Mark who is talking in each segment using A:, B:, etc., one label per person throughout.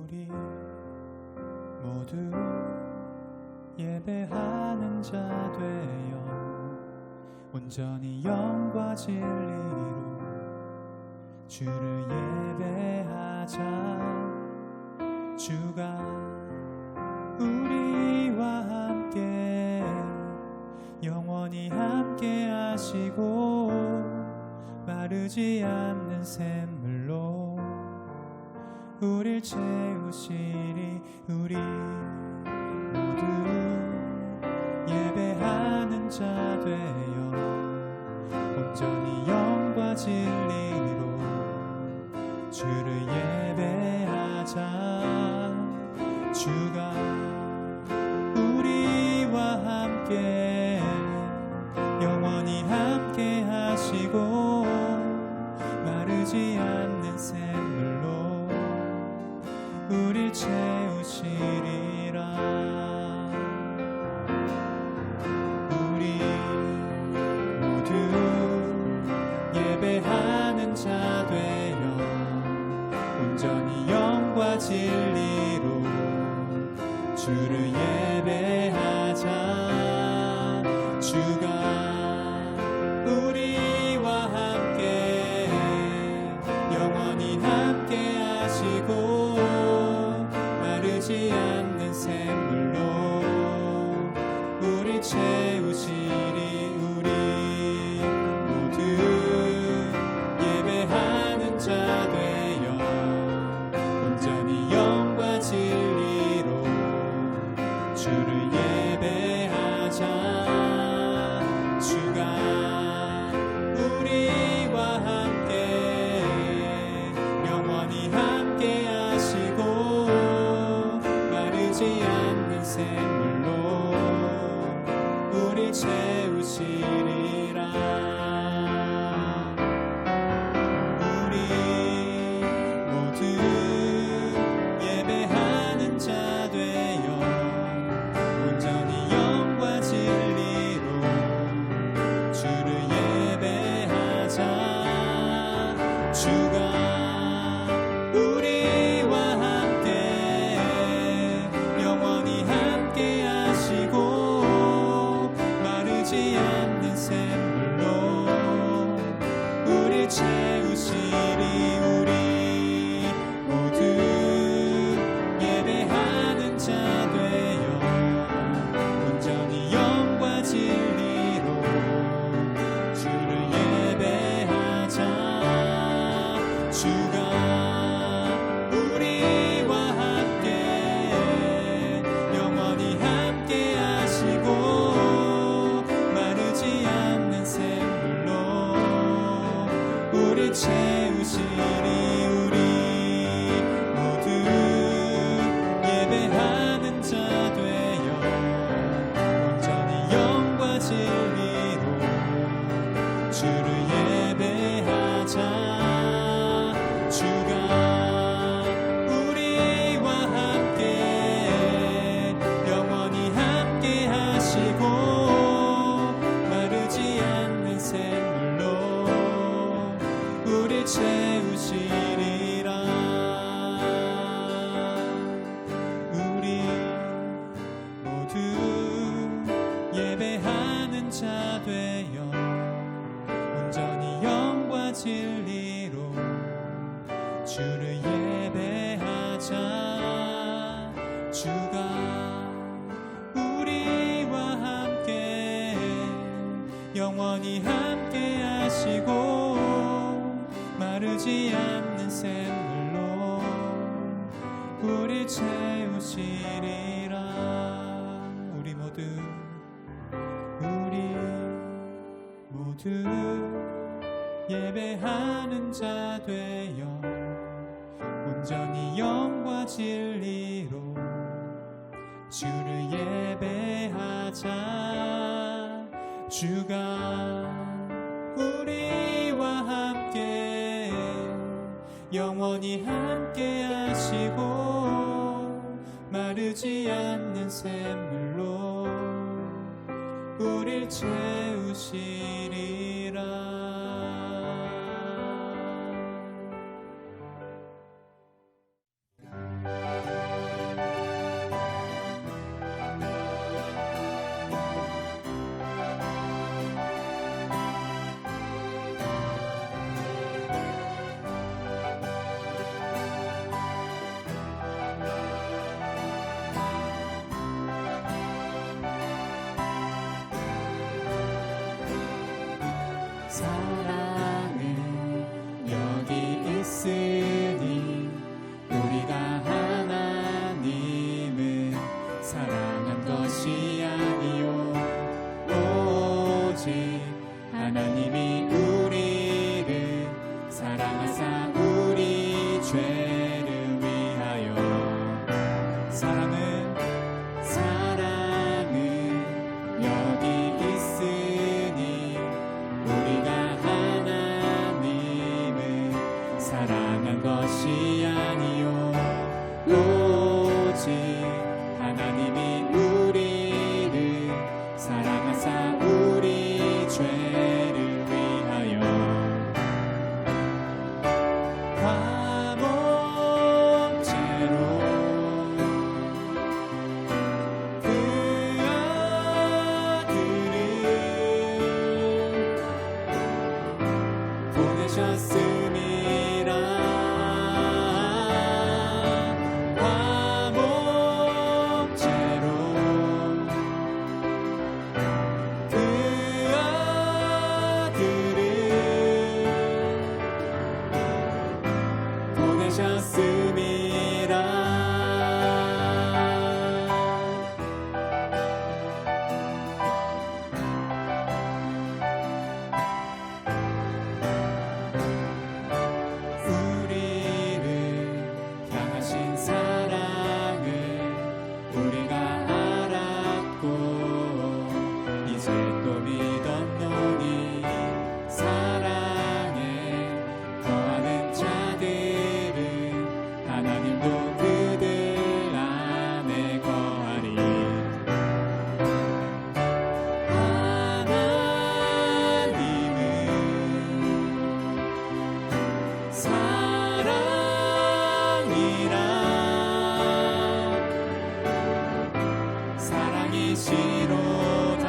A: 우리 모두 예배하는 자 되어 온전히 영과 진리로 주를 예배하자. 주가 우리와 함께 영원히 함께 하시고 마르지 않는 샘물로 우릴 채우시리. 우리 모두 예배하는 자 되어 온전히 영과 진리로 주를 예배하자. 주가 우리와 함께 영원히 함께 하시고 마르지 않는 샘물로 우릴 채우시리라. 우리 모두 예배하는 자 되어 온전히 영과 진리로 주를 예배하자. 주가 우리와 함께 영원히 함께 하시고 마르지 않는 샘물로 우리 채우시리. 우리 모두 예배하는 자 되어 온전히 영과 진리로 주를 예배하자. 주가 우리와 함께 영원히 함께 하시고 마르지 않는 샘물로 우리 채우시리라. 우리 모두 예배하는 자 되어 온전히 영과 진리로 주를 예배하자. 주가 우리와 함께 영원히 함께 하시고 마르지 않는 샘물로 우리 채우시리. 우리 모두 예배하는 자 되어 온전히 영과 진리로 주를 예배하자. 주가 우리와 함께 영원히 함께 하시고 마르지 않는 샘물로 우리 채우시리. 우리 모두 예배하는 자 되어 온전히 영과 진리로 주를 예배하자. 주가 우리와 함께 영원히 함께 하시고 마르지 않는 샘물로 우리 채우시리라. 우리 모두 예배하는 자 되어 온전히 영과 진리로 주를 예배하자. 주가 우리와 함께 영원히 함께 하시고 마르지 않는 샘물로 우리 채우시리라. 우리 모두 예배하는 자 되어 온전히 영과 진리로 주를 예배하자. 주가 우리와 함께 영원히 함께 하시고 마르지 않는 샘물로 우릴 채우시리라. 사랑은 여기 있으니 우리가 하나님을 사랑한 것이 아니요 오직 하나님이 우리를 사랑하사 우리 죄를 위하여 사랑은 여기 있으니 우리가 하나님을 사랑한 것이 아니요 오직 하나님이 우리를 사랑하사 우리 죄를 위하여 화목제로 그 아들을 보내셨음이라 화목제로 그 아들을 보내셨음이라 우리를 향하신 사랑을 우리가 알았고 이제 또 믿었노니 사랑에 거하는 자들은 하나님도 그들 안에 거하리 하나님은 사랑이라 사랑이시로다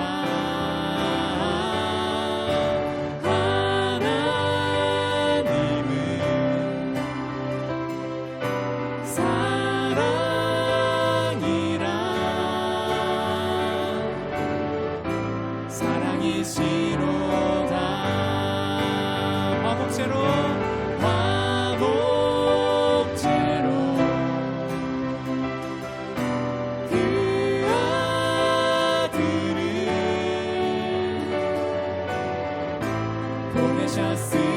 A: 하나님은 사랑이라 사랑이시로다 화목제로 화목제로 그 아들을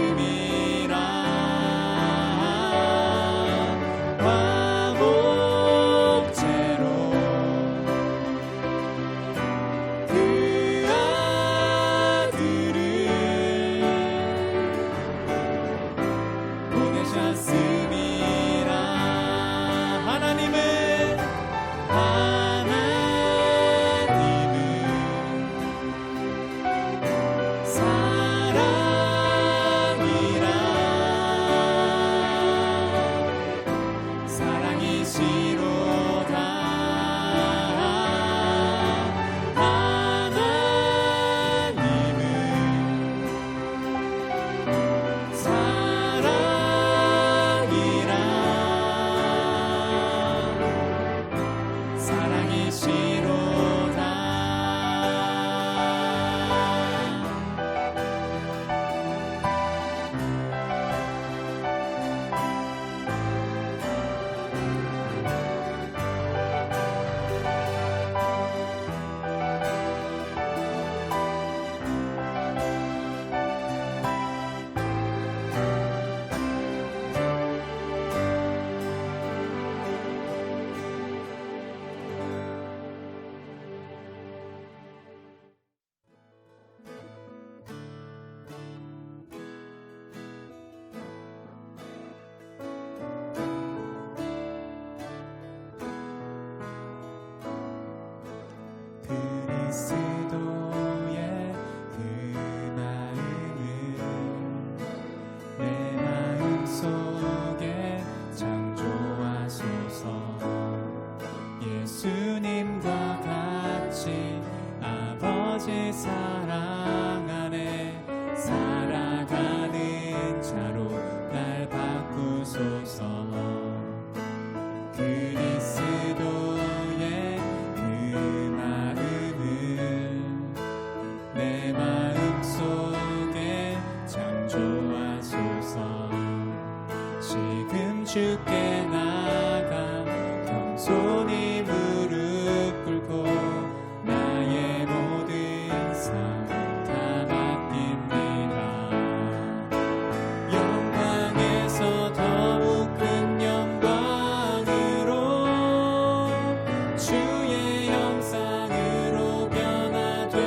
A: 보내셨음이라 화목제로 그 아들을 보내셨음이라 하나님은 사랑이라 사랑이시로다 하나님은 사랑이라 사랑이시로다 그리스도의 그 마음을 내 마음속에 창조하소서 예수님과 같이 아버지 사랑 안에 살아가는 자로 날 바꾸소서 그리스도의 그 마음을 내 마음속에 창조하소서. 지금 주께 나가 겸손히 무릎 꿇고 나의 모든 삶 다 맡깁니다. 영광에서 더욱 큰 영광으로 주의 형상으로 변화되도록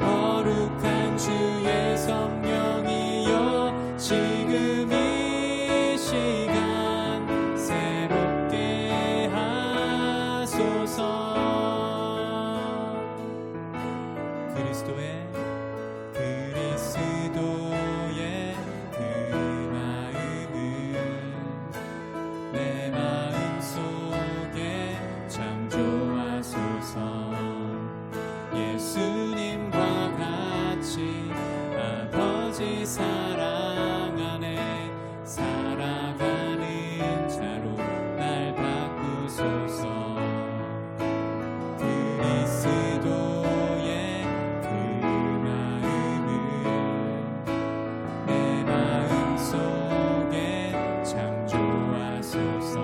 A: 거룩한 주의 성령이여 지금 이 시간 새롭게 하소서. 그리스도의 그 마음을 내 마음속에 창조하소서. 예수님과 같이 아버지 사랑 안에 살아가는 자로 날 바꾸소서. 그리스도의 그 마음을 내 마음속에 창조하소서.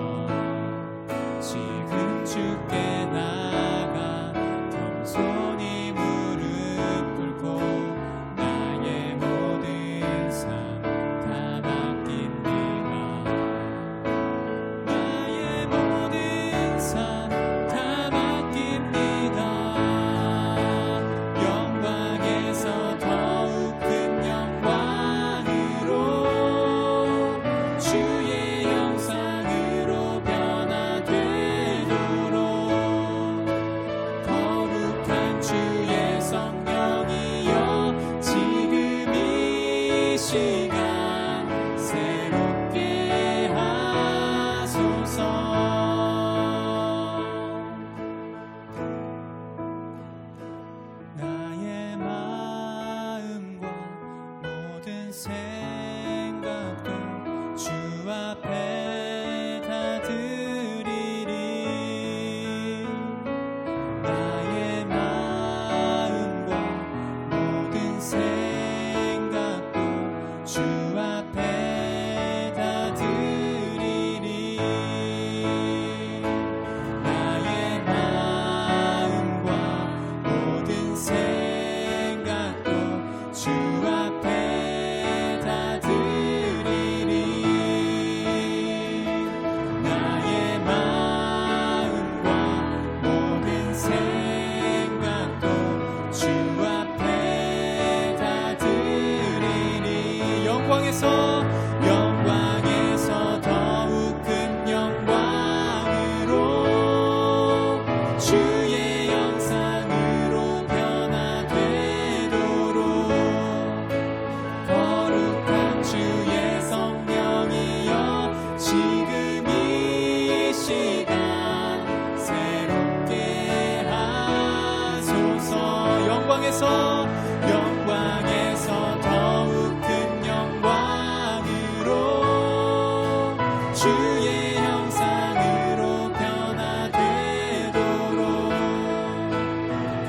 A: 지금 주께 나가 겸손히 무릎 꿇고 나의 모든 삶 다 맡깁니다. 나의 모든 삶 다 맡깁니다. 영광에서 더욱 큰 영광으로 주의 형상으로 변화되도록 거룩한 주의 성령이여 지금 이 시간 새롭게 하소서. 나의 마음과 모든 생각도 주 앞에 다 드리리. 나의 마음과 모든 생각도 주 앞에 다 드리리. 나의 마음과 모든 생각도 주 앞에 다 드리리. 나의 마음과 모든 생각도 주 앞에 다 드리리. 영광에서 더욱 큰 영광으로 주의 형상으로 변화되도록 거룩한 주의 성령이여 지금 이 시간 새롭게 하소서. 영광에서 더욱 큰 영광으로 주의 형상으로 변화되도록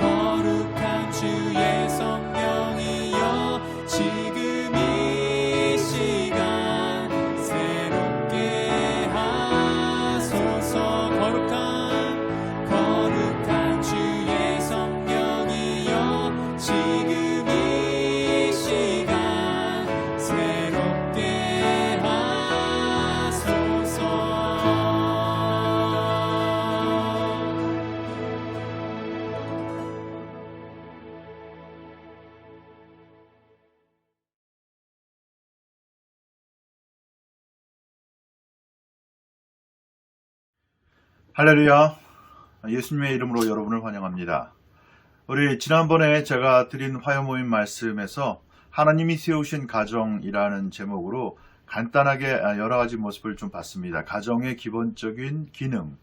A: 거룩한 주의 성령이여 지금 이 시간 새롭게 하소서. 거룩한 주의 성령이여 지금 이 시간 새롭게 하소서.
B: 할렐루야. 예수님의 이름으로 여러분을 환영합니다. 우리 지난번에 제가 드린 화요 모임 말씀에서 하나님이 세우신 가정이라는 제목으로 간단하게 여러 가지 모습을 좀 봤습니다. 가정의 기본적인 기능,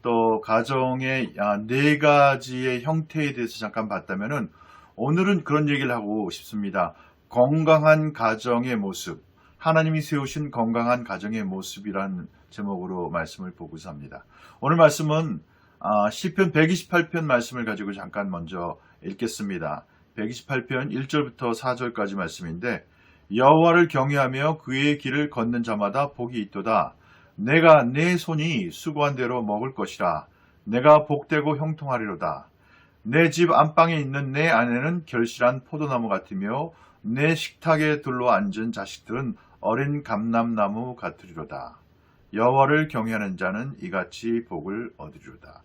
B: 또 가정의 4가지의 형태에 대해서 잠깐 봤다면은 오늘은 그런 얘기를 하고 싶습니다. 건강한 가정의 모습, 하나님이 세우신 건강한 가정의 모습이라는 제목으로 말씀을 보고자 합니다. 오늘 말씀은 시편 128편 말씀을 가지고 잠깐 먼저 읽겠습니다. 128편 1절부터 4절까지 말씀인데 여호와를 경외하며 그의 길을 걷는 자마다 복이 있도다. 내가 내 손이 수고한 대로 먹을 것이라. 내가 복되고 형통하리로다. 내 집 안방에 있는 내 아내는 결실한 포도나무 같으며 내 식탁에 둘러 앉은 자식들은 어린 감람나무 같으리로다. 여호와를 경외하는 자는 이같이 복을 얻으리로다.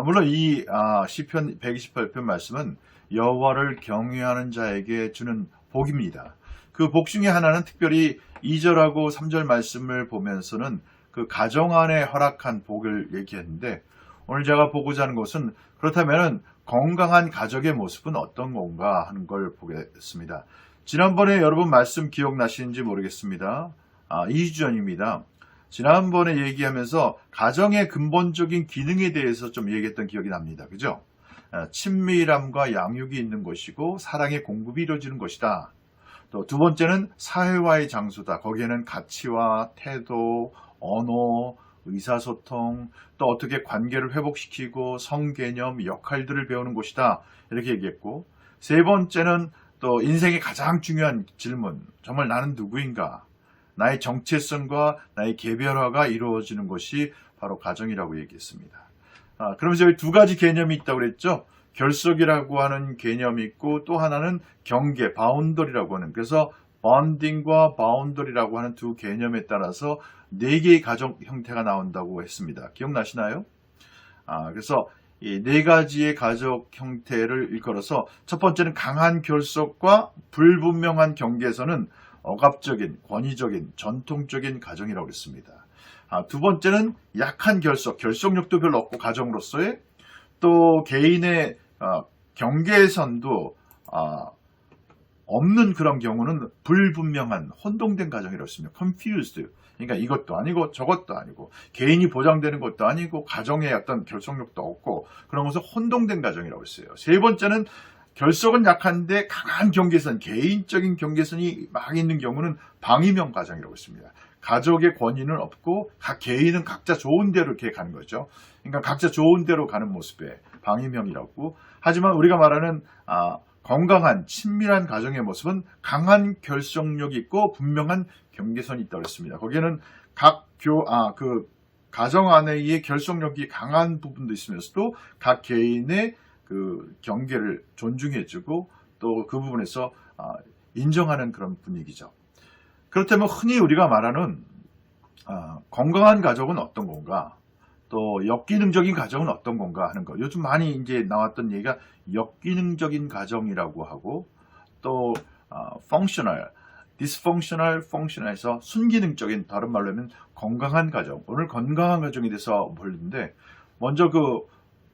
B: 물론 이 시편 128편 말씀은 여호와를 경외하는 자에게 주는 복입니다. 그 복 중에 하나는 특별히 2절하고 3절 말씀을 보면서는 그 가정 안에 허락한 복을 얘기했는데 오늘 제가 보고자 하는 것은 그렇다면 건강한 가족의 모습은 어떤 건가 하는 걸 보겠습니다. 지난번에 여러분 말씀 기억나시는지 모르겠습니다. 2주 전입니다. 지난번에 얘기하면서 가정의 근본적인 기능에 대해서 좀 얘기했던 기억이 납니다. 그죠? 친밀함과 양육이 있는 것이고 사랑의 공급이 이루어지는 것이다. 또 두 번째는 사회화의 장소다. 거기에는 가치와 태도, 언어, 의사소통, 또 어떻게 관계를 회복시키고 성개념, 역할들을 배우는 곳이다. 이렇게 얘기했고 세 번째는 또 인생의 가장 중요한 질문. 정말 나는 누구인가? 나의 정체성과 나의 개별화가 이루어지는 것이 바로 가정이라고 얘기했습니다. 그러면서 여기 두 가지 개념이 있다고 그랬죠. 결속이라고 하는 개념이 있고 또 하나는 경계, 바운더리라고 하는 그래서 번딩과 바운더리라고 하는 두 개념에 따라서 네 개의 가정 형태가 나온다고 했습니다. 기억나시나요? 그래서 이 네 가지의 가족 형태를 일컬어서 첫 번째는 강한 결속과 불분명한 경계에서는 억압적인, 권위적인, 전통적인 가정이라고 했습니다. 두 번째는 약한 결속력도 별로 없고 가정으로서의 또 개인의 경계선도 없는 그런 경우는 불분명한 혼동된 가정이라고 했습니다. confused. 그러니까 이것도 아니고 저것도 아니고 개인이 보장되는 것도 아니고 가정의 어떤 결속력도 없고 그런 것은 혼동된 가정이라고 했어요. 세 번째는 결속은 약한데 강한 경계선, 개인적인 경계선이 막 있는 경우는 방위명 가정이라고 했습니다. 가족의 권위는 없고 각 개인은 각자 좋은 대로 이렇게 가는 거죠. 그러니까 각자 좋은 대로 가는 모습에 방위명이라고. 하지만 우리가 말하는 건강한 친밀한 가정의 모습은 강한 결속력이 있고 분명한 경계선이 있다고 했습니다. 거기에는 그 가정 안에의 결속력이 강한 부분도 있으면서도 각 개인의 그 경계를 존중해주고 또 그 부분에서 인정하는 그런 분위기죠. 그렇다면 흔히 우리가 말하는 건강한 가족은 어떤 건가? 또 역기능적인 가정은 어떤 건가 하는 거. 요즘 많이 이제 나왔던 얘기가 역기능적인 가정이라고 하고 또 functional, dysfunctional, functional에서 순기능적인 다른 말로 하면 건강한 가정. 오늘 건강한 가정에 대해서 볼는데 먼저 그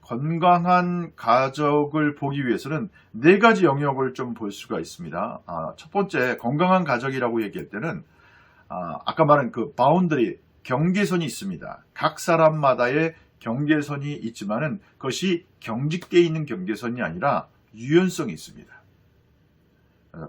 B: 건강한 가족을 보기 위해서는 네 가지 영역을 좀 볼 수가 있습니다. 첫 번째 건강한 가족이라고 얘기할 때는 아까 말한 그 바운더리 경계선이 있습니다. 각 사람마다의 경계선이 있지만은 그것이 경직되어 있는 경계선이 아니라 유연성이 있습니다.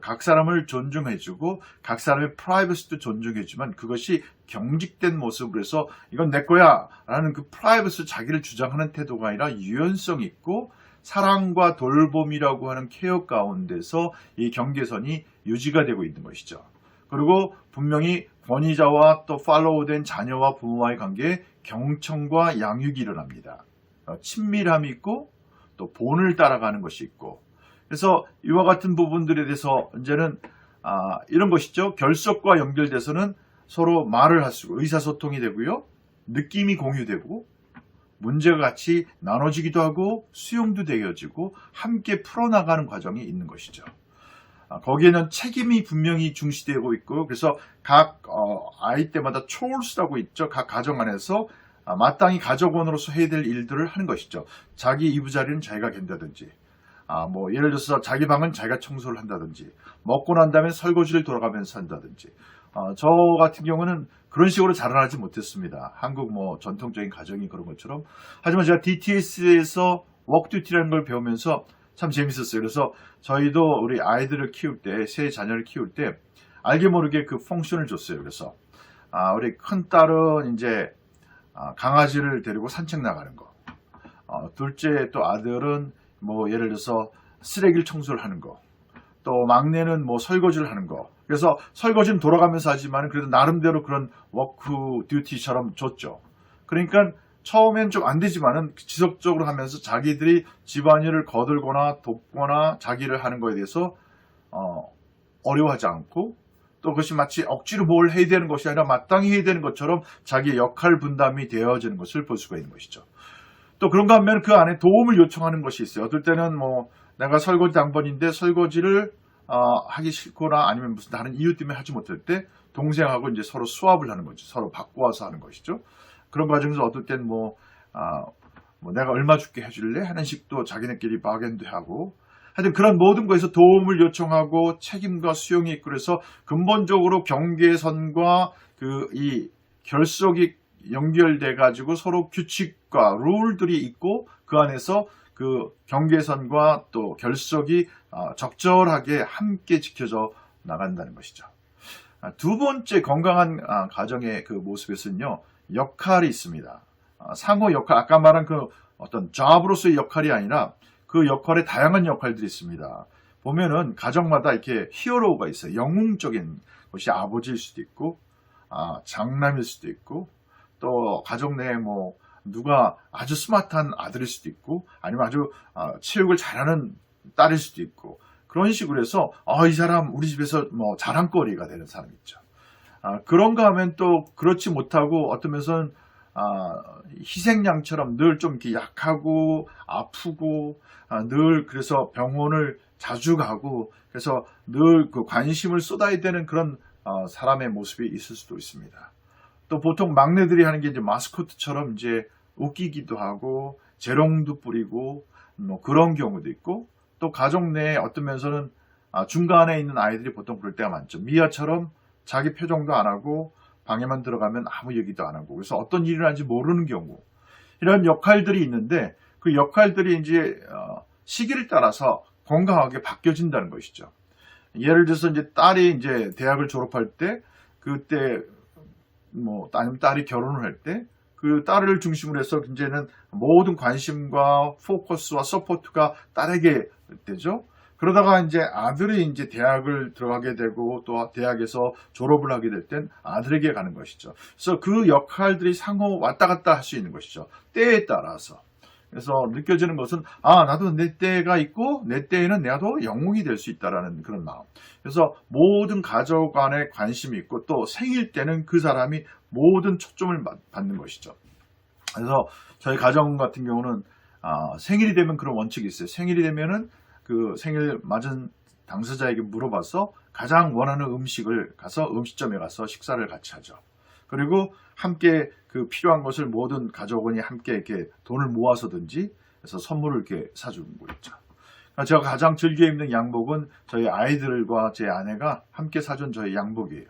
B: 각 사람을 존중해주고 각 사람의 프라이버시도 존중해주지만 그것이 경직된 모습으로 해서 이건 내 거야 라는 그 프라이버시 자기를 주장하는 태도가 아니라 유연성이 있고 사랑과 돌봄이라고 하는 케어 가운데서 이 경계선이 유지가 되고 있는 것이죠. 그리고 분명히 권위자와 또 팔로우된 자녀와 부모와의 관계에 경청과 양육이 일어납니다. 친밀함이 있고 또 본을 따라가는 것이 있고 그래서 이와 같은 부분들에 대해서 이제는 이런 것이죠. 결속과 연결돼서는 서로 말을 할 수 있고 의사소통이 되고요. 느낌이 공유되고 문제가 같이 나눠지기도 하고 수용도 되어지고 함께 풀어나가는 과정이 있는 것이죠. 거기에는 책임이 분명히 중시되고 있고 그래서 각 아이 때마다 chores라고 있죠. 각 가정 안에서 마땅히 가족원으로서 해야 될 일들을 하는 것이죠. 자기 이부자리는 자기가 갠다든지 뭐 예를 들어서 자기 방은 자기가 청소를 한다든지 먹고 난 다음에 설거지를 돌아가면서 한다든지 저 같은 경우는 그런 식으로 자라나지 못했습니다. 한국 뭐 전통적인 가정이 그런 것처럼. 하지만 제가 DTS에서 워크듀티라는 걸 배우면서 참 재밌었어요. 그래서 저희도 우리 아이들을 키울 때, 새 자녀를 키울 때 알게 모르게 그 펑션을 줬어요. 그래서 우리 큰 딸은 이제 강아지를 데리고 산책 나가는 거. 둘째 또 아들은 뭐 예를 들어서 쓰레기를 청소를 하는 거, 또 막내는 뭐 설거지를 하는 거. 그래서 설거지는 돌아가면서 하지만 그래도 나름대로 그런 워크 듀티처럼 줬죠. 그러니까 처음엔 좀 안 되지만은 지속적으로 하면서 자기들이 집안일을 거들거나 돕거나 자기를 하는 거에 대해서 어려워하지 않고, 또 그것이 마치 억지로 뭘 해야 되는 것이 아니라 마땅히 해야 되는 것처럼 자기의 역할 분담이 되어지는 것을 볼 수가 있는 것이죠. 또 그런가 하면 그 안에 도움을 요청하는 것이 있어요. 어떨 때는 뭐 내가 설거지 당번인데 설거지를 하기 싫거나 아니면 무슨 다른 이유 때문에 하지 못할 때 동생하고 이제 서로 수합을 하는 거죠. 서로 바꿔와서 하는 것이죠. 그런 과정에서 어떨 때는 뭐 내가 얼마 줄게 해줄래? 하는 식도 자기네끼리 바겐도 하고, 하여튼 그런 모든 것에서 도움을 요청하고 책임과 수용이 있고, 그래서 근본적으로 경계선과 이 결속이 연결돼 가지고 서로 규칙과 룰들이 있고, 그 안에서 그 경계선과 또 결속이 적절하게 함께 지켜져 나간다는 것이죠. 두 번째 건강한 가정의 그 모습에서는요, 역할이 있습니다. 상호 역할, 아까 말한 그 어떤 job으로서의 역할이 아니라 그 역할에 다양한 역할들이 있습니다. 보면은 가정마다 이렇게 히어로가 있어요. 영웅적인 것이 아버지일 수도 있고, 장남일 수도 있고, 또 가정 내에 뭐 누가 아주 스마트한 아들일 수도 있고, 아니면 아주 체육을 잘하는 딸일 수도 있고, 그런 식으로 해서 이 사람 우리 집에서 뭐 자랑거리가 되는 사람 있죠. 그런가 하면 또 그렇지 못하고 어떤 면에서는 희생양처럼 늘 좀 이렇게 약하고 아프고, 늘 그래서 병원을 자주 가고, 그래서 늘 그 관심을 쏟아야 되는 그런 사람의 모습이 있을 수도 있습니다. 또 보통 막내들이 하는 게 이제 마스코트처럼 이제 웃기기도 하고 재롱도 뿌리고 뭐 그런 경우도 있고, 또 가족 내에 어떤 면에서는 중간에 있는 아이들이 보통 그럴 때가 많죠. 미아처럼 자기 표정도 안 하고 방에만 들어가면 아무 얘기도 안 하고, 그래서 어떤 일을 하는지 모르는 경우, 이런 역할들이 있는데 그 역할들이 이제 시기를 따라서 건강하게 바뀌어진다는 것이죠. 예를 들어서 이제 딸이 이제 대학을 졸업할 때, 그때 뭐 아니면 딸이 결혼을 할 때 그 딸을 중심으로 해서 이제는 모든 관심과 포커스와 서포트가 딸에게 되죠. 그러다가 이제 아들이 이제 대학을 들어가게 되고 또 대학에서 졸업을 하게 될 땐 아들에게 가는 것이죠. 그래서 그 역할들이 상호 왔다 갔다 할 수 있는 것이죠. 때에 따라서. 그래서 느껴지는 것은 나도 내 때가 있고 내 때에는 내가도 영웅이 될 수 있다라는 그런 마음. 그래서 모든 가족 안에 관심이 있고, 또 생일 때는 그 사람이 모든 초점을 받는 것이죠. 그래서 저희 가정 같은 경우는 생일이 되면 그런 원칙이 있어요. 생일이 되면은 그 생일 맞은 당사자에게 물어봐서 가장 원하는 음식을 가서 음식점에 가서 식사를 같이 하죠. 그리고 함께 그 필요한 것을 모든 가족원이 함께 이렇게 돈을 모아서든지 해서 선물을 이렇게 사주는 거죠. 제가 가장 즐겨 입는 양복은 저희 아이들과 제 아내가 함께 사준 저희 양복이에요.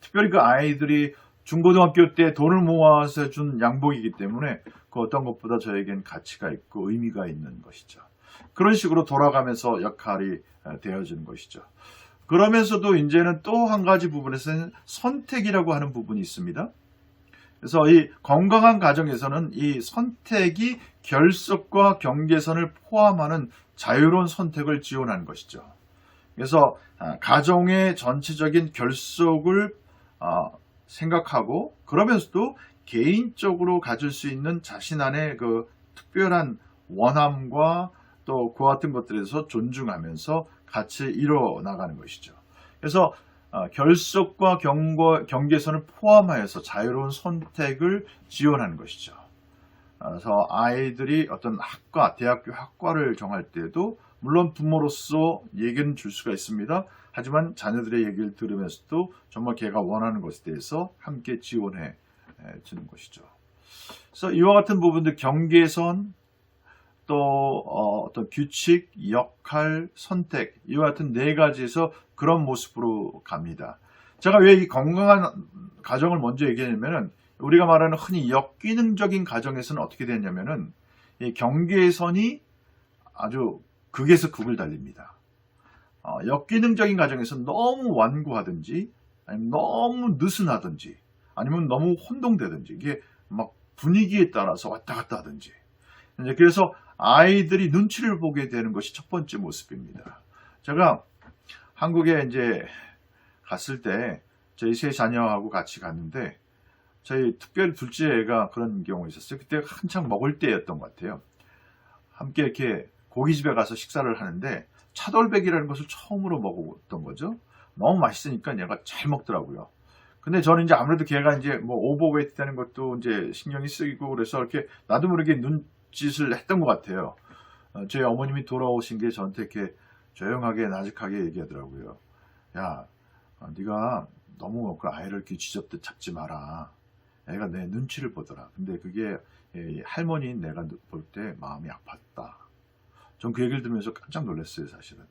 B: 특별히 그 아이들이 중고등학교 때 돈을 모아서 준 양복이기 때문에 그 어떤 것보다 저에겐 가치가 있고 의미가 있는 것이죠. 그런 식으로 돌아가면서 역할이 되어지는 것이죠. 그러면서도 이제는 또 한 가지 부분에서는 선택이라고 하는 부분이 있습니다. 그래서 이 건강한 가정에서는 이 선택이 결속과 경계선을 포함하는 자유로운 선택을 지원하는 것이죠. 그래서 가정의 전체적인 결속을 생각하고, 그러면서도 개인적으로 가질 수 있는 자신 안의 그 특별한 원함과 또 그 같은 것들에 대해서 존중하면서 같이 이뤄 나가는 것이죠. 그래서 결속과 경계선을 포함하여서 자유로운 선택을 지원하는 것이죠. 그래서 아이들이 어떤 학과, 대학교 학과를 정할 때도 물론 부모로서 얘기는 줄 수가 있습니다. 하지만 자녀들의 얘기를 들으면서도 정말 걔가 원하는 것에 대해서 함께 지원해 주는 것이죠. 그래서 이와 같은 부분들, 경계선, 또 어떤 규칙, 역할, 선택, 이와 같은 네 가지에서 그런 모습으로 갑니다. 제가 왜 이 건강한 가정을 먼저 얘기하냐면은, 우리가 말하는 흔히 역기능적인 가정에서는 어떻게 되냐면은 이 경계선이 아주 극에서 극을 달립니다. 역기능적인 가정에서는 너무 완고하든지, 아니면 너무 느슨하든지, 아니면 너무 혼동되든지, 이게 막 분위기에 따라서 왔다 갔다 하든지. 이제 그래서 아이들이 눈치를 보게 되는 것이 첫 번째 모습입니다. 제가 한국에 이제 갔을 때 저희 세 자녀하고 같이 갔는데 저희 특별히 둘째 애가 그런 경우가 있었어요. 그때 한창 먹을 때였던 것 같아요. 함께 이렇게 고깃집에 가서 식사를 하는데 차돌백이라는 것을 처음으로 먹었던 거죠. 너무 맛있으니까 얘가 잘 먹더라고요. 근데 저는 이제 아무래도 걔가 이제 뭐 오버웨이트 되는 것도 이제 신경이 쓰이고 그래서 이렇게 나도 모르게 눈짓을 했던 것 같아요. 저희 어머님이 돌아오신 게 저한테 이렇게 조용하게 나직하게 얘기하더라고요. 야, 네가 너무 그 아이를 이렇게 쥐잡듯 잡지 마라. 애가 내 눈치를 보더라. 근데 그게 할머니인 내가 볼 때 마음이 아팠다. 전 그 얘기를 들으면서 깜짝 놀랐어요, 사실은.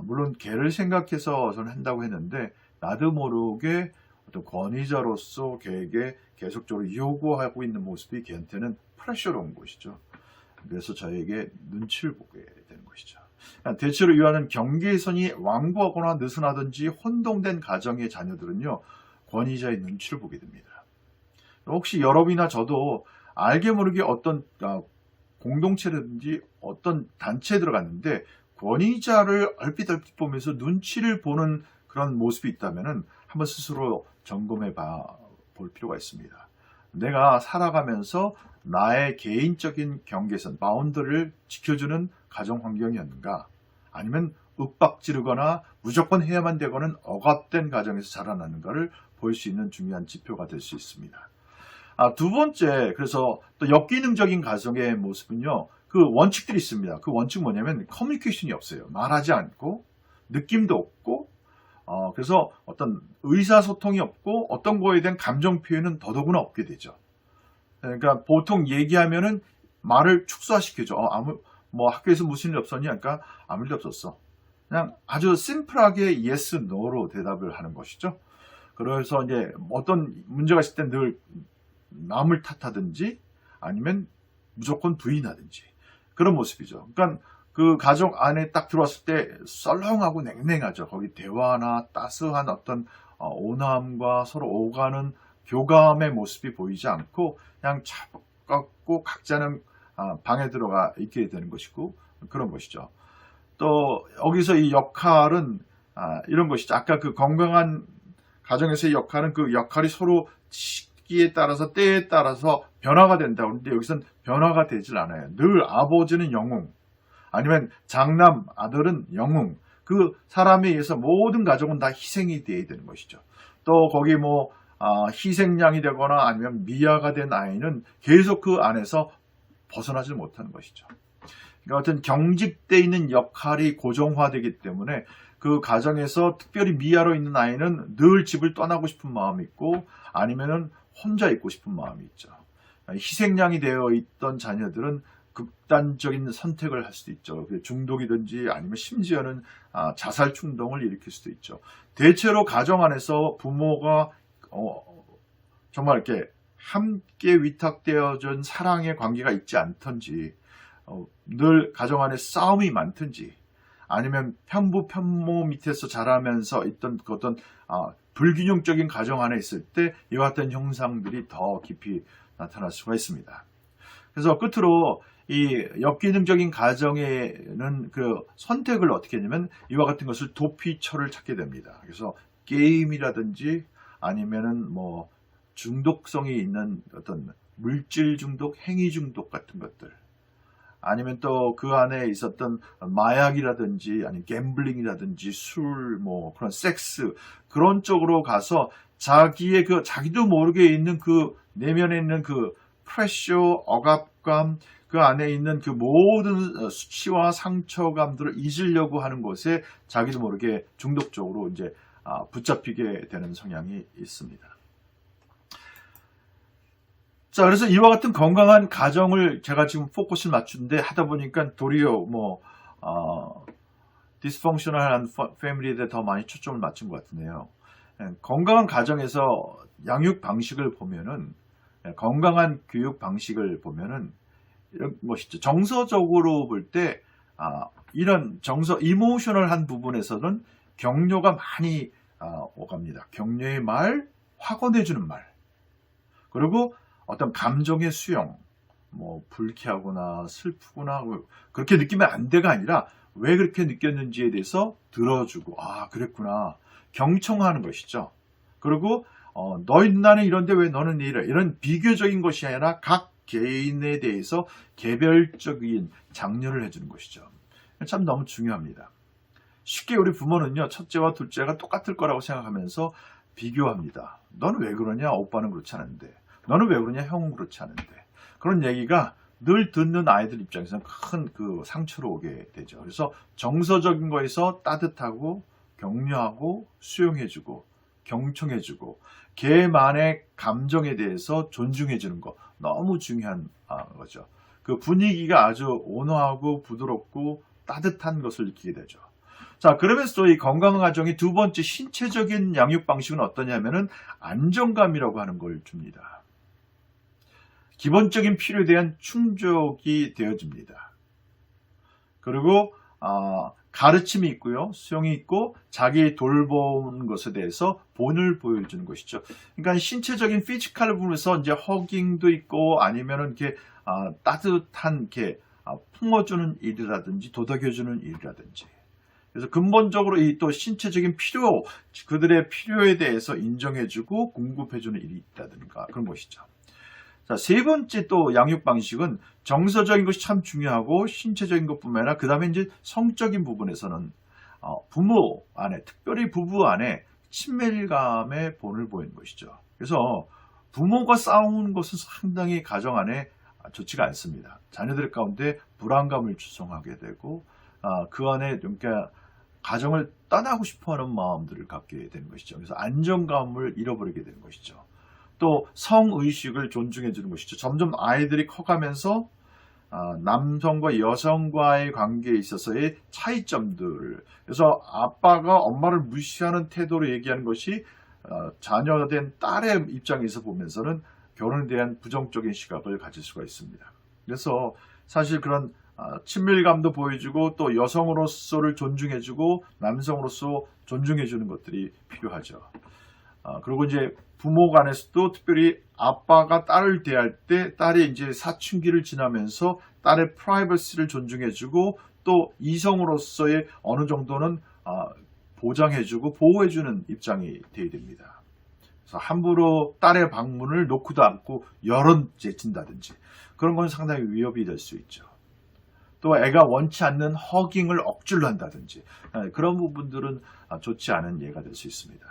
B: 물론 걔를 생각해서 저는 한다고 했는데 나도 모르게 어떤 권위자로서 걔에게 계속적으로 요구하고 있는 모습이 걔한테는 프레셔로 온 것이죠. 그래서 저에게 눈치를 보게 되는 것이죠. 대체로 이와는 경계선이 완고하거나 느슨하든지 혼동된 가정의 자녀들은요, 권위자의 눈치를 보게 됩니다. 혹시 여러분이나 저도 알게 모르게 어떤 공동체라든지 어떤 단체에 들어갔는데 권위자를 얼핏 보면서 눈치를 보는 그런 모습이 있다면 한번 스스로 점검해 볼 필요가 있습니다. 내가 살아가면서 나의 개인적인 경계선, 바운더를 지켜주는 가정 환경이었는가? 아니면 윽박지르거나 무조건 해야만 되고는 억압된 가정에서 자라나는가를 볼 수 있는 중요한 지표가 될 수 있습니다. 두 번째, 그래서 또 역기능적인 가정의 모습은요, 그 원칙들이 있습니다. 그 원칙은 뭐냐면 커뮤니케이션이 없어요. 말하지 않고, 느낌도 없고, 그래서 어떤 의사소통이 없고, 어떤 거에 대한 감정 표현은 더더구나 없게 되죠. 그러니까 보통 얘기하면은 말을 축소시켜줘. 뭐 학교에서 무슨 일 없었냐? 그러니까 아무 일도 없었어. 그냥 아주 심플하게 yes, no로 대답을 하는 것이죠. 그래서 이제 어떤 문제가 있을 때 늘 남을 탓하든지 아니면 무조건 부인하든지 그런 모습이죠. 그러니까 그 가정 안에 딱 들어왔을 때 썰렁하고 냉랭하죠. 거기 대화나 따스한 어떤 온화함과 서로 오가는 교감의 모습이 보이지 않고 그냥 차갑고 각자는 방에 들어가 있게 되는 것이고 그런 것이죠. 또 여기서 이 역할은 이런 것이죠. 아까 그 건강한 가정에서의 역할은 그 역할이 서로 시기에 따라서 때에 따라서 변화가 된다고 하는데 여기서는 변화가 되질 않아요. 늘 아버지는 영웅 아니면 장남 아들은 영웅 그 사람에 의해서 모든 가족은 다 희생이 되어야 되는 것이죠. 또 거기 뭐 희생양이 되거나 아니면 미아가 된 아이는 계속 그 안에서 벗어나지 못하는 것이죠. 그러니까 어떤 경직되어 있는 역할이 고정화되기 때문에 그 가정에서 특별히 미아로 있는 아이는 늘 집을 떠나고 싶은 마음이 있고 아니면은 혼자 있고 싶은 마음이 있죠. 희생양이 되어 있던 자녀들은 극단적인 선택을 할 수도 있죠. 중독이든지 아니면 심지어는 자살 충동을 일으킬 수도 있죠. 대체로 가정 안에서 부모가 정말 이렇게 함께 위탁되어진 사랑의 관계가 있지 않던지 늘 가정 안에 싸움이 많든지 아니면 편부 편모 밑에서 자라면서 있던 그 어떤 불균형적인 가정 안에 있을 때 이와 같은 형상들이 더 깊이 나타날 수가 있습니다. 그래서 끝으로 이 역기능적인 가정에는 그 선택을 어떻게 하냐면 이와 같은 것을 도피처를 찾게 됩니다. 그래서 게임이라든지 아니면은 뭐 중독성이 있는 어떤 물질 중독, 행위 중독 같은 것들 아니면 또 그 안에 있었던 마약이라든지 아니면 갬블링이라든지 술, 뭐 그런 섹스 그런 쪽으로 가서 자기도 모르게 있는 그 내면에 있는 그 프레셔, 억압감 그 안에 있는 그 모든 수치와 상처감들을 잊으려고 하는 것에 자기도 모르게 중독적으로 이제 붙잡히게 되는 성향이 있습니다. 자, 그래서 이와 같은 건강한 가정을 제가 지금 포커스를 맞추는데 하다 보니까 도리어 디스펑셔널한 패밀리에 대해 더 많이 초점을 맞춘 것 같은데요. 건강한 가정에서 양육 방식을 보면은 건강한 교육 방식을 보면은 이런 것이죠. 정서적으로 볼 때 이런 이모셔널한 부분에서는 격려가 많이 오갑니다. 격려의 말, 확언해주는 말, 그리고 어떤 감정의 수용, 뭐 불쾌하거나 슬프거나 그렇게 느끼면 안 돼가 아니라 왜 그렇게 느꼈는지에 대해서 들어주고 아 그랬구나 경청하는 것이죠. 그리고 나는 이런데 왜 너는 이래 이런 비교적인 것이 아니라 각 개인에 대해서 개별적인 장려를 해주는 것이죠. 참 너무 중요합니다. 쉽게 우리 부모는요 첫째와 둘째가 똑같을 거라고 생각하면서 비교합니다. 너는 왜 그러냐? 오빠는 그렇지 않은데. 너는 왜 그러냐? 형은 그렇지 않은데. 그런 얘기가 늘 듣는 아이들 입장에서는 큰 그 상처로 오게 되죠. 그래서 정서적인 거에서 따뜻하고 격려하고 수용해주고 경청해주고 걔만의 감정에 대해서 존중해주는 거 너무 중요한 거죠. 그 분위기가 아주 온화하고 부드럽고 따뜻한 것을 느끼게 되죠. 자, 그러면서 또 이 건강한 가정의 두 번째 신체적인 양육 방식은 어떠냐면은 안정감이라고 하는 걸 줍니다. 기본적인 필요에 대한 충족이 되어집니다. 그리고 가르침이 있고요, 수용이 있고 자기 돌보는 것에 대해서 본을 보여주는 것이죠. 그러니까 신체적인 피지컬 부분에서 이제 허깅도 있고 아니면은 이렇게 따뜻한 이렇게 품어주는 일이라든지 도덕해주는 일이라든지. 그래서 근본적으로 이 또 신체적인 필요, 그들의 필요에 대해서 인정해주고 공급해주는 일이 있다든가 그런 것이죠. 자, 세 번째 또 양육 방식은 정서적인 것이 참 중요하고 신체적인 것뿐만 아니라 그 다음에 이제 성적인 부분에서는 부모 안에, 특별히 부부 안에 친밀감의 본을 보이는 것이죠. 그래서 부모가 싸우는 것은 상당히 가정 안에 좋지가 않습니다. 자녀들 가운데 불안감을 조성하게 되고 그 안에 그러니까 가정을 떠나고 싶어하는 마음들을 갖게 되는 것이죠. 그래서 안정감을 잃어버리게 되는 것이죠. 또 성의식을 존중해 주는 것이죠. 점점 아이들이 커가면서 남성과 여성과의 관계에 있어서의 차이점들을 그래서 아빠가 엄마를 무시하는 태도로 얘기하는 것이 자녀가 된 딸의 입장에서 보면서는 결혼에 대한 부정적인 시각을 가질 수가 있습니다. 그래서 사실 그런 친밀감도 보여주고 또 여성으로서를 존중해주고 남성으로서 존중해주는 것들이 필요하죠. 그리고 이제 부모 간에서도 특별히 아빠가 딸을 대할 때 딸이 이제 사춘기를 지나면서 딸의 프라이버시를 존중해주고 또 이성으로서의 어느 정도는 보장해주고 보호해주는 입장이 되어야 됩니다. 그래서 함부로 딸의 방문을 놓고도 않고 열어 제친다든지 그런 건 상당히 위협이 될 수 있죠. 또 애가 원치 않는 허깅을 억지로 한다든지 그런 부분들은 좋지 않은 예가 될 수 있습니다.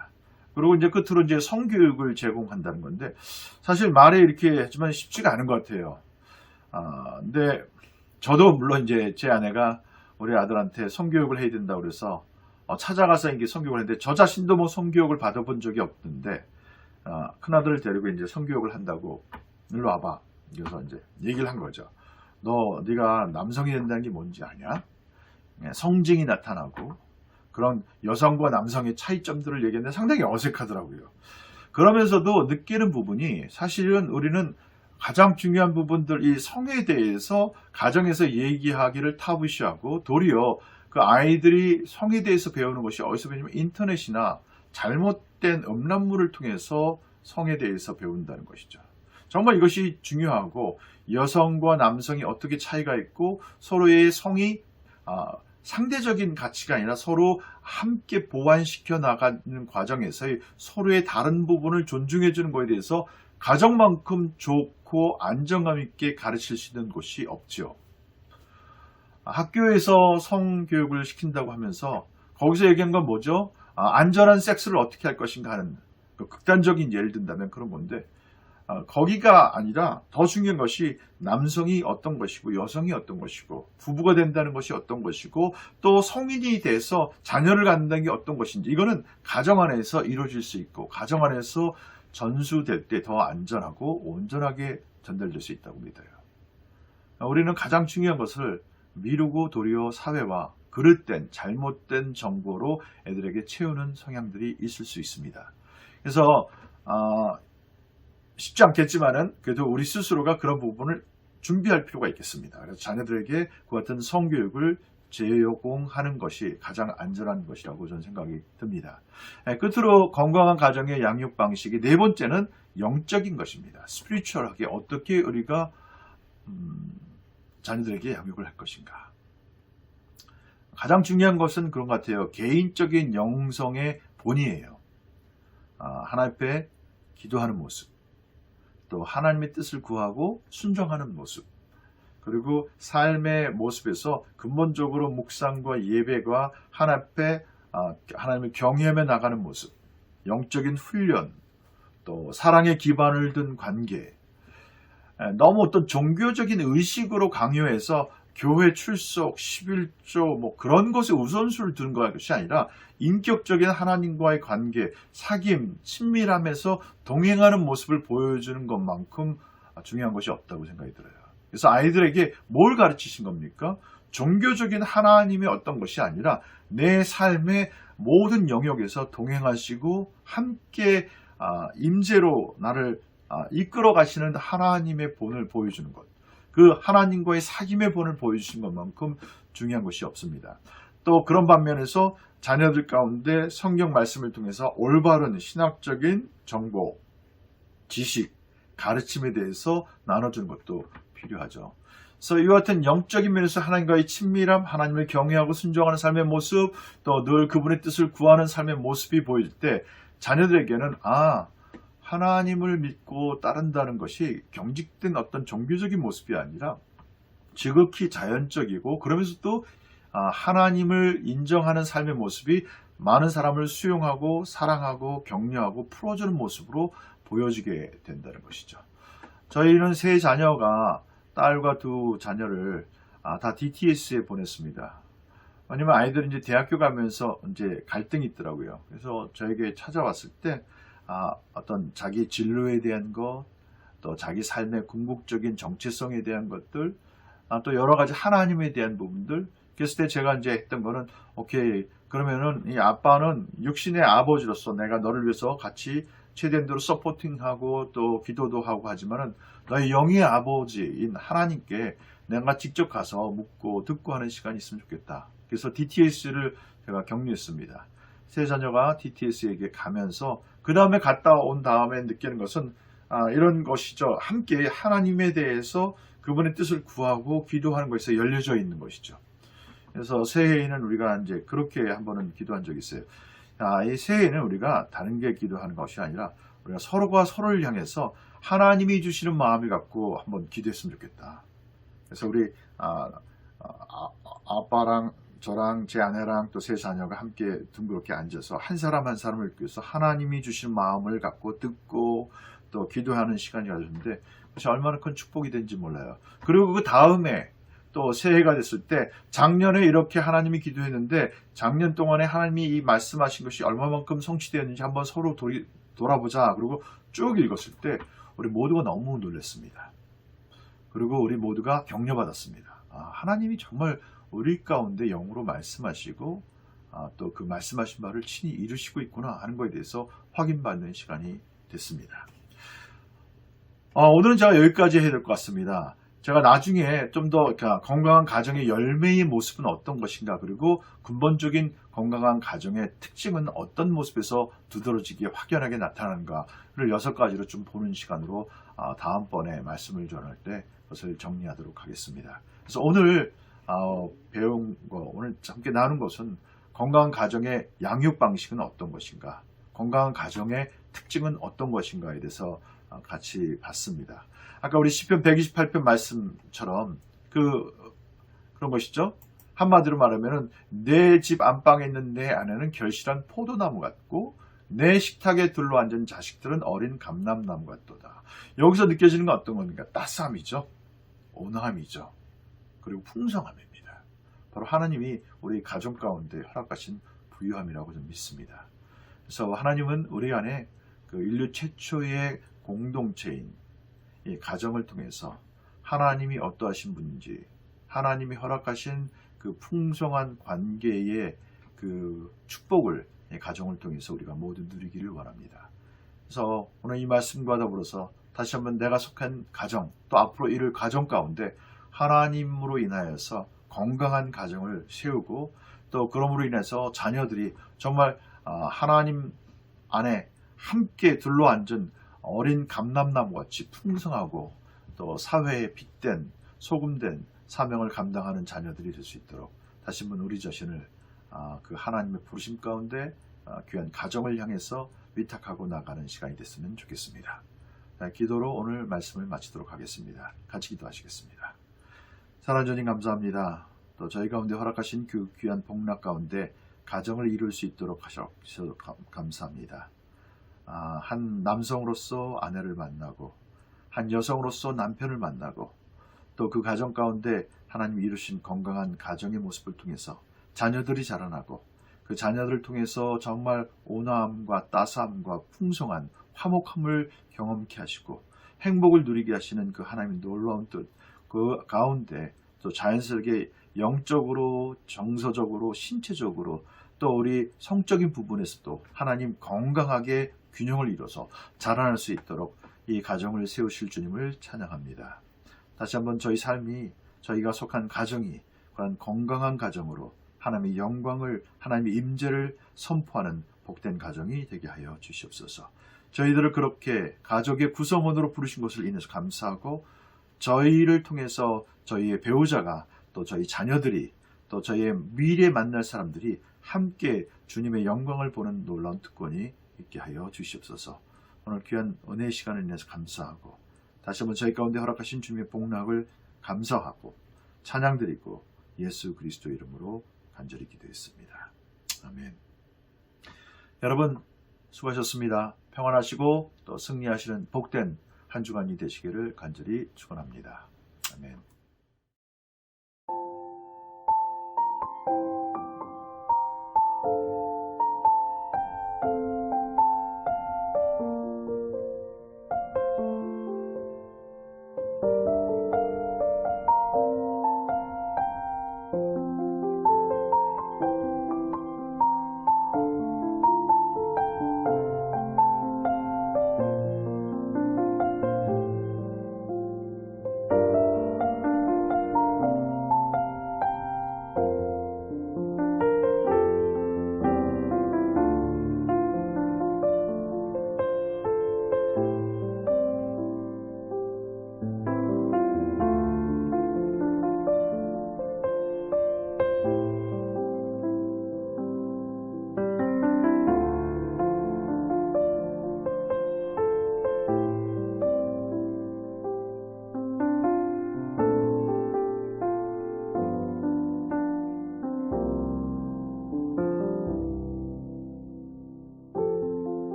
B: 그리고 이제 끝으로 이제 성교육을 제공한다는 건데 사실 말에 이렇게 하지만 쉽지가 않은 것 같아요. 근데 저도 물론 이제 제 아내가 우리 아들한테 성교육을 해야 된다고 그래서 찾아가서 이게 성교육을 했는데 저 자신도 뭐 성교육을 받아본 적이 없는데 큰아들을 데리고 이제 성교육을 한다고 일로 와봐. 그래서 이제 얘기를 한 거죠. 네가 남성이 된다는 게 뭔지 아냐? 성징이 나타나고 그런 여성과 남성의 차이점들을 얘기했는데 상당히 어색하더라고요. 그러면서도 느끼는 부분이 사실은 우리는 가장 중요한 부분들 이 성에 대해서 가정에서 얘기하기를 타부시하고 도리어 그 아이들이 성에 대해서 배우는 것이 어디서 배우냐면 인터넷이나 잘못된 음란물을 통해서 성에 대해서 배운다는 것이죠. 정말 이것이 중요하고 여성과 남성이 어떻게 차이가 있고 서로의 성이 상대적인 가치가 아니라 서로 함께 보완시켜 나가는 과정에서의 서로의 다른 부분을 존중해 주는 것에 대해서 가정만큼 좋고 안정감 있게 가르칠 수 있는 곳이 없죠. 학교에서 성교육을 시킨다고 하면서 거기서 얘기한 건 뭐죠? 안전한 섹스를 어떻게 할 것인가 하는 극단적인 예를 든다면 그런 건데 거기가 아니라 더 중요한 것이 남성이 어떤 것이고 여성이 어떤 것이고 부부가 된다는 것이 어떤 것이고 또 성인이 돼서 자녀를 갖는다는 게 어떤 것인지 이거는 가정 안에서 이루어질 수 있고 가정 안에서 전수될 때 더 안전하고 온전하게 전달될 수 있다고 믿어요. 우리는 가장 중요한 것을 미루고 도리어 사회와 그릇된 잘못된 정보로 애들에게 채우는 성향들이 있을 수 있습니다. 그래서 쉽지 않겠지만은 그래도 우리 스스로가 그런 부분을 준비할 필요가 있겠습니다. 그래서 자녀들에게 그 같은 성교육을 제공하는 것이 가장 안전한 것이라고 저는 생각이 듭니다. 끝으로 건강한 가정의 양육 방식이 네 번째는 영적인 것입니다. 스피리추얼하게 어떻게 우리가 자녀들에게 양육을 할 것인가. 가장 중요한 것은 그런 것 같아요. 개인적인 영성의 본이에요. 하나님 앞에 기도하는 모습, 또 하나님의 뜻을 구하고 순종하는 모습, 그리고 삶의 모습에서 근본적으로 묵상과 예배가 하나님 앞에 하나님을 경외하며 나가는 모습, 영적인 훈련, 또 사랑의 기반을 둔 관계, 너무 어떤 종교적인 의식으로 강요해서 교회 출석, 11조 뭐 그런 것에 우선순위를 두는 것이 아니라 인격적인 하나님과의 관계, 사귐, 친밀함에서 동행하는 모습을 보여주는 것만큼 중요한 것이 없다고 생각이 들어요. 그래서 아이들에게 뭘 가르치신 겁니까? 종교적인 하나님의 어떤 것이 아니라 내 삶의 모든 영역에서 동행하시고 함께 임재로 나를 이끌어 가시는 하나님의 본을 보여주는 것. 그 하나님과의 사귐의 본을 보여주신 것만큼 중요한 것이 없습니다. 또 그런 반면에서 자녀들 가운데 성경 말씀을 통해서 올바른 신학적인 정보, 지식, 가르침에 대해서 나눠주는 것도 필요하죠. 그래서 이와 같은 영적인 면에서 하나님과의 친밀함, 하나님을 경외하고 순종하는 삶의 모습, 또 늘 그분의 뜻을 구하는 삶의 모습이 보일 때 자녀들에게는 하나님을 믿고 따른다는 것이 경직된 어떤 종교적인 모습이 아니라 지극히 자연적이고 그러면서 또 하나님을 인정하는 삶의 모습이 많은 사람을 수용하고 사랑하고 격려하고 풀어주는 모습으로 보여지게 된다는 것이죠. 저희는 세 자녀가 딸과 두 자녀를 다 DTS에 보냈습니다. 왜냐면 아이들이 이제 대학교 가면서 이제 갈등이 있더라고요. 그래서 저에게 찾아왔을 때 어떤 자기 진로에 대한 것, 또 자기 삶의 궁극적인 정체성에 대한 것들, 또 여러 가지 하나님에 대한 부분들. 그랬을 때 제가 이제 했던 거는 오케이, 그러면은 이 아빠는 육신의 아버지로서 내가 너를 위해서 같이 최대한 대로 서포팅하고 또 기도도 하고 하지만은 너의 영의 아버지인 하나님께 내가 직접 가서 묻고 듣고 하는 시간이 있으면 좋겠다. 그래서 DTS를 제가 격려했습니다. 세 자녀가 DTS에게 가면서 그 다음에 갔다 온 다음에 느끼는 것은 이런 것이죠. 함께 하나님에 대해서 그분의 뜻을 구하고 기도하는 것에 열려져 있는 것이죠. 그래서 새해에는 우리가 이제 그렇게 한번은 기도한 적이 있어요. 이 새해에는 우리가 다른 게 기도하는 것이 아니라 우리가 서로가 서로를 향해서 하나님이 주시는 마음을 갖고 한번 기도했으면 좋겠다. 그래서 우리 아빠랑 저랑 제 아내랑 또 세 자녀가 함께 둥그렇게 앉아서 한 사람 한 사람을 위해서 하나님이 주신 마음을 갖고 듣고 또 기도하는 시간이 가졌는데 그것이 얼마나 큰 축복이 된지 몰라요. 그리고 그 다음에 또 새해가 됐을 때 작년에 이렇게 하나님이 기도했는데 작년 동안에 하나님이 이 말씀하신 것이 얼마만큼 성취되었는지 한번 서로 돌아보자. 그리고 쭉 읽었을 때 우리 모두가 너무 놀랐습니다. 그리고 우리 모두가 격려받았습니다. 하나님이 정말 우리 가운데 영으로 말씀하시고 또 그 말씀하신 바를 친히 이루시고 있구나 하는 것에 대해서 확인받는 시간이 됐습니다. 오늘은 제가 여기까지 해야 될 것 같습니다. 제가 나중에 좀 더 건강한 가정의 열매의 모습은 어떤 것인가, 그리고 근본적인 건강한 가정의 특징은 어떤 모습에서 두드러지게 확연하게 나타나는가를 6가지로 좀 보는 시간으로 다음번에 말씀을 전할 때 그것을 정리하도록 하겠습니다. 그래서 오늘 배운 거, 오늘 함께 나눈 것은 건강한 가정의 양육 방식은 어떤 것인가, 건강한 가정의 특징은 어떤 것인가에 대해서 같이 봤습니다. 아까 우리 시편 128편 말씀처럼 그런 것이죠. 한마디로 말하면은 내 집 안방에 있는 내 아내는 결실한 포도나무 같고 내 식탁에 둘러앉은 자식들은 어린 감람나무 같도다. 여기서 느껴지는 건 어떤 겁니까? 따스함이죠. 온화함이죠. 그리고 풍성함입니다. 바로 하나님이 우리 가정 가운데 허락하신 부유함이라고 좀 믿습니다. 그래서 하나님은 우리 안에 그 인류 최초의 공동체인 이 가정을 통해서 하나님이 어떠하신 분인지, 하나님이 허락하신 그 풍성한 관계의 그 축복을 이 가정을 통해서 우리가 모두 누리기를 원합니다. 그래서 오늘 이 말씀과 더불어서 다시 한번 내가 속한 가정, 또 앞으로 이룰 가정 가운데 하나님으로 인하여서 건강한 가정을 세우고 또 그러므로 인해서 자녀들이 정말 하나님 안에 함께 둘러앉은 어린 감람나무같이 풍성하고 또 사회에 핏된 소금된 사명을 감당하는 자녀들이 될 수 있도록 다시 한번 우리 자신을 그 하나님의 부르심 가운데 귀한 가정을 향해서 위탁하고 나가는 시간이 됐으면 좋겠습니다. 기도로 오늘 말씀을 마치도록 하겠습니다. 같이 기도하시겠습니다. 사랑하는 주님 감사합니다. 또 저희 가운데 허락하신 그 귀한 복락 가운데 가정을 이룰 수 있도록 하셔서 감사합니다. 한 남성으로서 아내를 만나고 한 여성으로서 남편을 만나고 또 그 가정 가운데 하나님 이루신 건강한 가정의 모습을 통해서 자녀들이 자라나고 그 자녀들을 통해서 정말 온화함과 따스함과 풍성한 화목함을 경험케 하시고 행복을 누리게 하시는 그 하나님의 놀라운 뜻, 그 가운데 또 자연스럽게 영적으로 정서적으로 신체적으로 또 우리 성적인 부분에서도 하나님 건강하게 균형을 이뤄서 자라날 수 있도록 이 가정을 세우실 주님을 찬양합니다. 다시 한번 저희 삶이 저희가 속한 가정이 그런 건강한 가정으로 하나님의 영광을 하나님의 임재를 선포하는 복된 가정이 되게 하여 주시옵소서. 저희들을 그렇게 가족의 구성원으로 부르신 것을 인해서 감사하고 저희를 통해서 저희의 배우자가 또 저희 자녀들이 또 저희의 미래에 만날 사람들이 함께 주님의 영광을 보는 놀라운 특권이 있게 하여 주시옵소서. 오늘 귀한 은혜의 시간을 인해서 감사하고 다시 한번 저희 가운데 허락하신 주님의 복락을 감사하고 찬양드리고 예수 그리스도 이름으로 간절히 기도했습니다. 아멘. 여러분 수고하셨습니다. 평안하시고 또 승리하시는 복된 한 주간이 되시기를 간절히 축원합니다. 아멘.